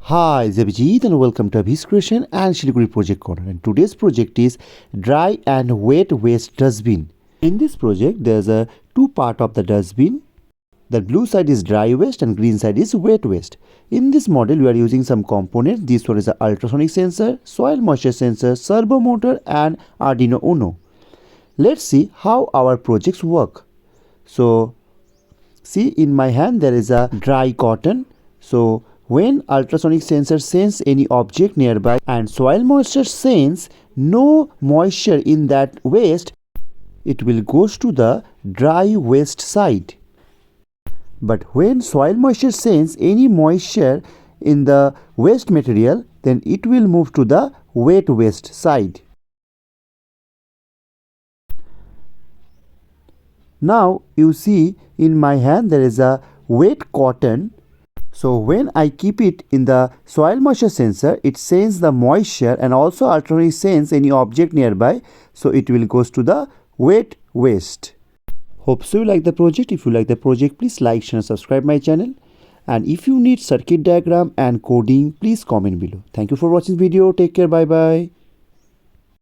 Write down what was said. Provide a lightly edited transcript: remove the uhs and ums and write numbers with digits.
Hi, it's Abhijit and welcome to Abhi's Creation and Shiliguri Project Corner. And today's project is dry and wet waste dustbin. In this project, there's a two part of the dustbin. The blue side is dry waste and green side is wet waste. In this model, we are using some components. This one is an ultrasonic sensor, soil moisture sensor, servo motor and Arduino Uno. Let's see how our projects work. So, see in my hand there is a dry cotton. So, when ultrasonic sensor sense any object nearby and soil moisture sense no moisture in that waste, it will goes to the dry waste side. But when soil moisture sense any moisture in the waste material, then it will move to the wet waste side. Now you see in my hand there is a wet cotton. So when I keep it in the soil moisture sensor, it senses the moisture and also ultrasonic sense any object nearby. So it will goes to the wet waste. Hope so you like the project. If you like the project, please like, share and subscribe my channel. And if you need circuit diagram and coding, please comment below. Thank you for watching this video. Take care. Bye bye.